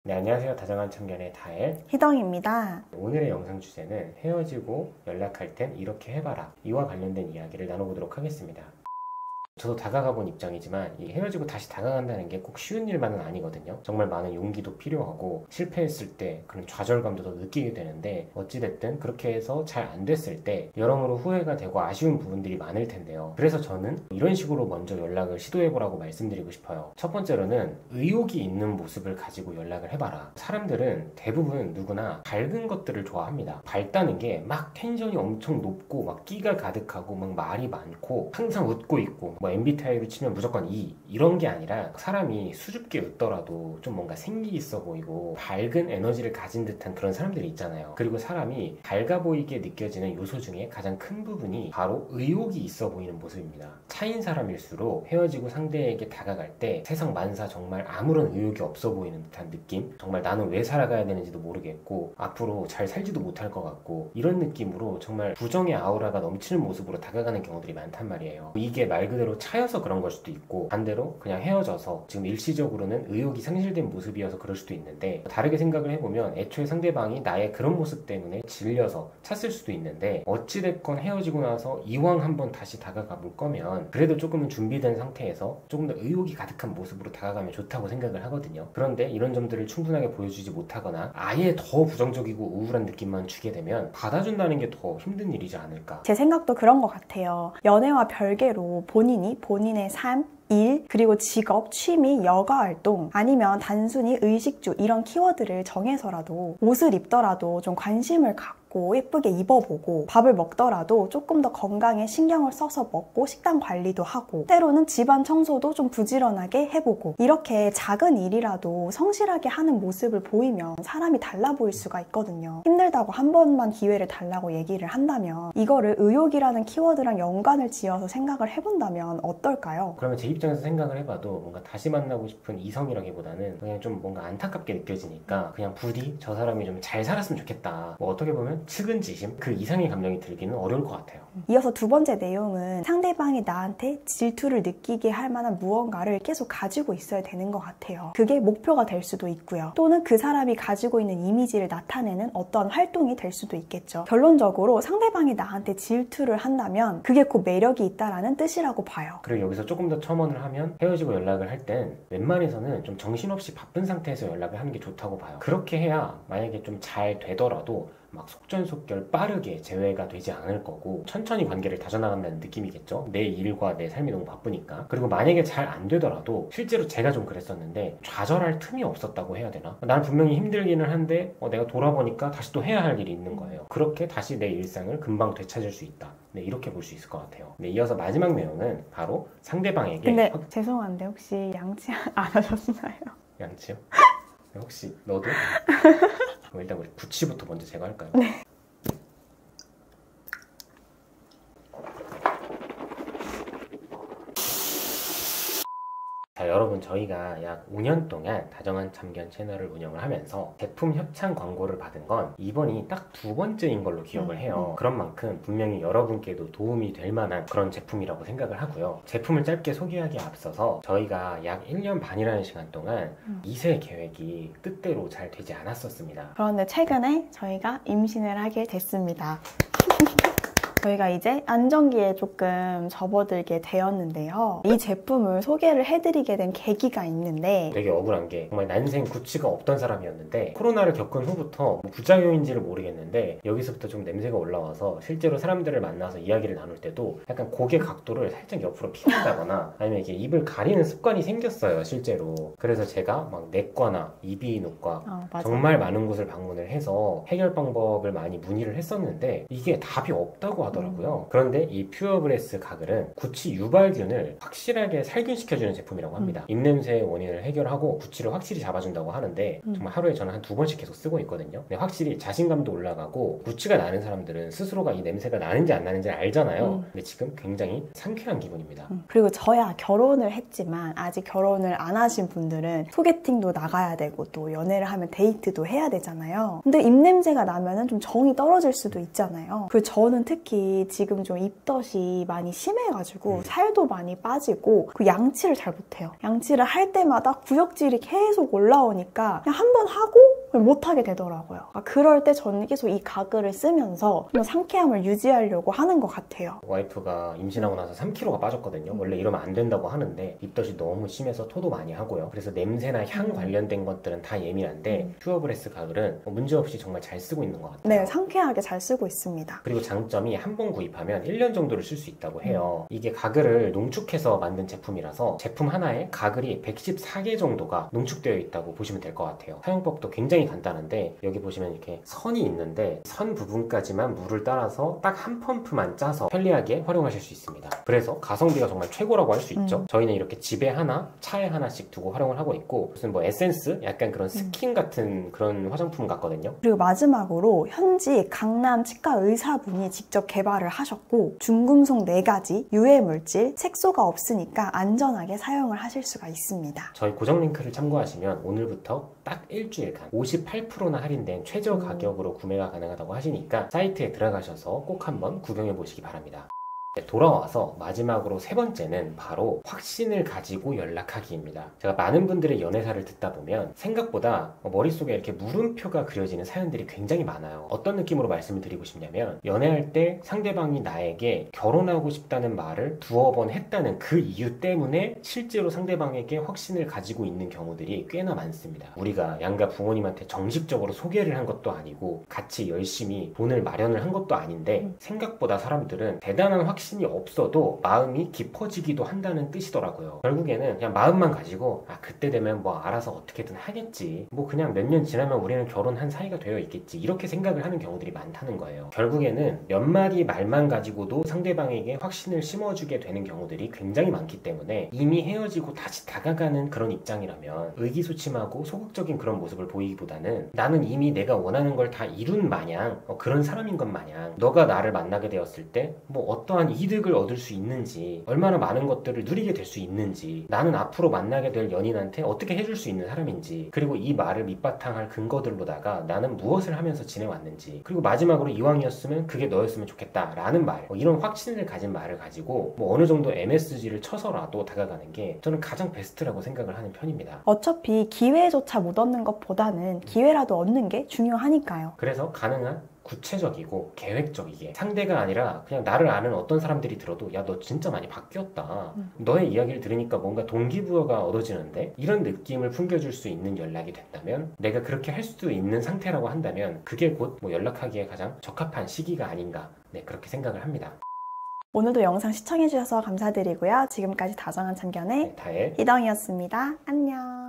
네, 안녕하세요. 다정한 참견의 다엘 희덩입니다. 오늘의 영상 주제는 헤어지고 연락할 땐 이렇게 해봐라, 이와 관련된 이야기를 나눠보도록 하겠습니다. 저도 다가가 본 입장이지만 이 헤어지고 다시 다가간다는 게 꼭 쉬운 일만은 아니거든요. 정말 많은 용기도 필요하고 실패했을 때 그런 좌절감도 더 느끼게 되는데, 어찌됐든 그렇게 해서 잘 안 됐을 때 여러모로 후회가 되고 아쉬운 부분들이 많을 텐데요. 그래서 저는 이런 식으로 먼저 연락을 시도해보라고 말씀드리고 싶어요. 첫 번째로는 의욕이 있는 모습을 가지고 연락을 해봐라. 사람들은 대부분 누구나 밝은 것들을 좋아합니다. 밝다는 게 막 텐션이 엄청 높고 막 끼가 가득하고 막 말이 많고 항상 웃고 있고, 뭐 MBTI로 치면 무조건 이런 게 아니라 사람이 수줍게 웃더라도 좀 뭔가 생기 있어 보이고 밝은 에너지를 가진 듯한 그런 사람들이 있잖아요. 그리고 사람이 밝아 보이게 느껴지는 요소 중에 가장 큰 부분이 바로 의욕이 있어 보이는 모습입니다. 차인 사람일수록 헤어지고 상대에게 다가갈 때 세상 만사 정말 아무런 의욕이 없어 보이는 듯한 느낌, 정말 나는 왜 살아가야 되는지도 모르겠고 앞으로 잘 살지도 못할 것 같고, 이런 느낌으로 정말 부정의 아우라가 넘치는 모습으로 다가가는 경우들이 많단 말이에요. 이게 말 그대로 차여서 그런 걸 수도 있고, 반대로 그냥 헤어져서 지금 일시적으로는 의욕이 상실된 모습이어서 그럴 수도 있는데, 다르게 생각을 해보면 애초에 상대방이 나의 그런 모습 때문에 질려서 찼을 수도 있는데, 어찌됐건 헤어지고 나서 이왕 한번 다시 다가가 볼 거면 그래도 조금은 준비된 상태에서 조금 더 의욕이 가득한 모습으로 다가가면 좋다고 생각을 하거든요. 그런데 이런 점들을 충분하게 보여주지 못하거나 아예 더 부정적이고 우울한 느낌만 주게 되면 받아준다는 게 더 힘든 일이지 않을까. 제 생각도 그런 것 같아요. 연애와 별개로 본인의 삶, 일, 그리고 직업, 취미, 여가활동, 아니면 단순히 의식주 이런 키워드를 정해서라도 옷을 입더라도 좀 관심을 갖고 예쁘게 입어보고, 밥을 먹더라도 조금 더 건강에 신경을 써서 먹고 식단 관리도 하고, 때로는 집안 청소도 좀 부지런하게 해보고, 이렇게 작은 일이라도 성실하게 하는 모습을 보이면 사람이 달라 보일 수가 있거든요. 힘들다고 한 번만 기회를 달라고 얘기를 한다면, 이거를 의욕이라는 키워드랑 연관을 지어서 생각을 해본다면 어떨까요? 그러면 제 입장에서 생각을 해봐도 뭔가 다시 만나고 싶은 이성이라기보다는 그냥 좀 뭔가 안타깝게 느껴지니까, 그냥 부디 저 사람이 좀 잘 살았으면 좋겠다, 뭐 어떻게 보면 측은지심, 그 이상의 감정이 들기는 어려울 것 같아요. 이어서 두 번째 내용은 상대방이 나한테 질투를 느끼게 할 만한 무언가를 계속 가지고 있어야 되는 것 같아요. 그게 목표가 될 수도 있고요. 또는 그 사람이 가지고 있는 이미지를 나타내는 어떤 활동이 될 수도 있겠죠. 결론적으로 상대방이 나한테 질투를 한다면 그게 곧 매력이 있다라는 뜻이라고 봐요. 그리고 여기서 조금 더 첨언을 하면, 헤어지고 연락을 할 땐 웬만해서는 좀 정신없이 바쁜 상태에서 연락을 하는 게 좋다고 봐요. 그렇게 해야 만약에 좀 잘 되더라도 막 속전속결 빠르게 재회가 되지 않을 거고, 천천히 관계를 다져나간다는 느낌이겠죠. 내 일과 내 삶이 너무 바쁘니까. 그리고 만약에 잘 안 되더라도, 실제로 제가 좀 그랬었는데 좌절할 틈이 없었다고 해야 되나? 나는 분명히 힘들기는 한데 내가 돌아보니까 다시 또 해야 할 일이 있는 거예요. 그렇게 다시 내 일상을 금방 되찾을 수 있다. 네, 이렇게 볼 수 있을 것 같아요. 네, 이어서 마지막 내용은 바로 상대방에게 근데 죄송한데 혹시 양치 안 하셨나요? 양치요? 혹시 너도? 그럼 일단 우리 구치부터 먼저 제거할까요? 네. 자, 여러분, 저희가 약 5년 동안 다정한 참견 채널을 운영을 하면서 제품 협찬 광고를 받은 건 이번이 딱 두 번째인 걸로 기억을 해요. 그런 만큼 분명히 여러분께도 도움이 될 만한 그런 제품이라고 생각을 하고요. 제품을 짧게 소개하기에 앞서서 저희가 약 1년 반이라는 시간 동안 2세 계획이 뜻대로 잘 되지 않았었습니다. 그런데 최근에 저희가 임신을 하게 됐습니다. 저희가 이제 안정기에 조금 접어들게 되었는데요. 이 제품을 소개를 해드리게 된 계기가 있는데, 되게 억울한 게, 정말 난생 구취가 없던 사람이었는데 코로나를 겪은 후부터 뭐 부작용인지를 모르겠는데 여기서부터 좀 냄새가 올라와서 실제로 사람들을 만나서 이야기를 나눌 때도 약간 고개 각도를 살짝 옆으로 피한다거나 아니면 이게 입을 가리는 습관이 생겼어요, 실제로. 그래서 제가 막 내과나 이비인후과 정말 많은 곳을 방문을 해서 해결 방법을 많이 문의를 했었는데 이게 답이 없다고 하더라고요. 그런데 이 퓨어브레스 가글은 구취 유발균을 확실하게 살균시켜주는 제품이라고 합니다. 입냄새의 원인을 해결하고 구취를 확실히 잡아준다고 하는데, 정말 하루에 저는 한 2번씩 계속 쓰고 있거든요. 근데 확실히 자신감도 올라가고, 구취가 나는 사람들은 스스로가 이 냄새가 나는지 안 나는지 알잖아요. 근데 지금 굉장히 상쾌한 기분입니다. 그리고 저야 결혼을 했지만 아직 결혼을 안 하신 분들은 소개팅도 나가야 되고 또 연애를 하면 데이트도 해야 되잖아요. 근데 입냄새가 나면은 좀 정이 떨어질 수도 있잖아요. 그리고 저는 특히 특히 지금 좀 입덧이 많이 심해가지고 살도 많이 빠지고 그 양치를 잘 못해요. 양치를 할 때마다 구역질이 계속 올라오니까 그냥 한 번 하고 못하게 되더라고요. 그럴 때 저는 계속 이 가글을 쓰면서 좀 상쾌함을 유지하려고 하는 것 같아요. 와이프가 임신하고 나서 3kg가 빠졌거든요. 원래 이러면 안 된다고 하는데 입덧이 너무 심해서 토도 많이 하고요. 그래서 냄새나 향 관련된 것들은 다 예민한데 퓨어브레스 가글은 문제없이 정말 잘 쓰고 있는 것 같아요. 네, 상쾌하게 잘 쓰고 있습니다. 그리고 장점이 한 번 구입하면 1년 정도를 쓸 수 있다고 해요. 이게 가글을 농축해서 만든 제품이라서 제품 하나에 가글이 114개 정도가 농축되어 있다고 보시면 될 것 같아요. 사용법도 굉장히 간단한데 여기 보시면 이렇게 선이 있는데 선 부분까지만 물을 따라서 딱 한 펌프만 짜서 편리하게 활용하실 수 있습니다. 그래서 가성비가 정말 최고라고 할 수 있죠. 저희는 이렇게 집에 하나, 차에 하나씩 두고 활용을 하고 있고 무슨 뭐 에센스? 약간 그런 스킨 같은 그런 화장품 같거든요. 그리고 마지막으로 현지 강남 치과 의사분이 직접 개발을 하셨고 중금속 4가지, 유해물질, 색소가 없으니까 안전하게 사용을 하실 수가 있습니다. 저희 고정 링크를 참고하시면 오늘부터 딱 일주일간 58%나 할인된 최저 가격으로 구매가 가능하다고 하시니까 사이트에 들어가셔서 꼭 한번 구경해 보시기 바랍니다. 돌아와서 마지막으로 3번째는 바로 확신을 가지고 연락하기입니다. 제가 많은 분들의 연애사를 듣다 보면 생각보다 머릿속에 이렇게 물음표가 그려지는 사연들이 굉장히 많아요. 어떤 느낌으로 말씀을 드리고 싶냐면 연애할 때 상대방이 나에게 결혼하고 싶다는 말을 두어 번 했다는 그 이유 때문에 실제로 상대방에게 확신을 가지고 있는 경우들이 꽤나 많습니다. 우리가 양가 부모님한테 정식적으로 소개를 한 것도 아니고 같이 열심히 돈을 마련을 한 것도 아닌데 생각보다 사람들은 대단한 확신이 없어도 마음이 깊어지기도 한다는 뜻이더라고요. 결국에는 그냥 마음만 가지고 그때 되면 뭐 알아서 어떻게든 하겠지, 뭐 그냥 몇 년 지나면 우리는 결혼한 사이가 되어 있겠지, 이렇게 생각을 하는 경우들이 많다는 거예요. 결국에는 몇 마디 말만 가지고도 상대방에게 확신을 심어주게 되는 경우들이 굉장히 많기 때문에 이미 헤어지고 다시 다가가는 그런 입장이라면 의기소침하고 소극적인 그런 모습을 보이기보다는 나는 이미 내가 원하는 걸 다 이룬 마냥 그런 사람인 것 마냥 너가 나를 만나게 되었을 때 뭐 어떠한 이득을 얻을 수 있는지, 얼마나 많은 것들을 누리게 될 수 있는지, 나는 앞으로 만나게 될 연인한테 어떻게 해줄 수 있는 사람인지, 그리고 이 말을 밑바탕할 근거들로다가 나는 무엇을 하면서 지내왔는지, 그리고 마지막으로 이왕이었으면 그게 너였으면 좋겠다 라는 말, 이런 확신을 가진 말을 가지고 뭐 어느 정도 MSG를 쳐서라도 다가가는 게 저는 가장 베스트라고 생각을 하는 편입니다. 어차피 기회조차 못 얻는 것보다는 기회라도 얻는 게 중요하니까요. 그래서 가능한 구체적이고 계획적이게, 상대가 아니라 그냥 나를 아는 어떤 사람들이 들어도 야 너 진짜 많이 바뀌었다, 너의 이야기를 들으니까 뭔가 동기부여가 얻어지는데, 이런 느낌을 풍겨줄 수 있는 연락이 된다면, 내가 그렇게 할 수도 있는 상태라고 한다면 그게 곧 뭐 연락하기에 가장 적합한 시기가 아닌가, 그렇게 생각을 합니다. 오늘도 영상 시청해주셔서 감사드리고요. 지금까지 다정한 참견의 다혜 이덩이었습니다. 안녕.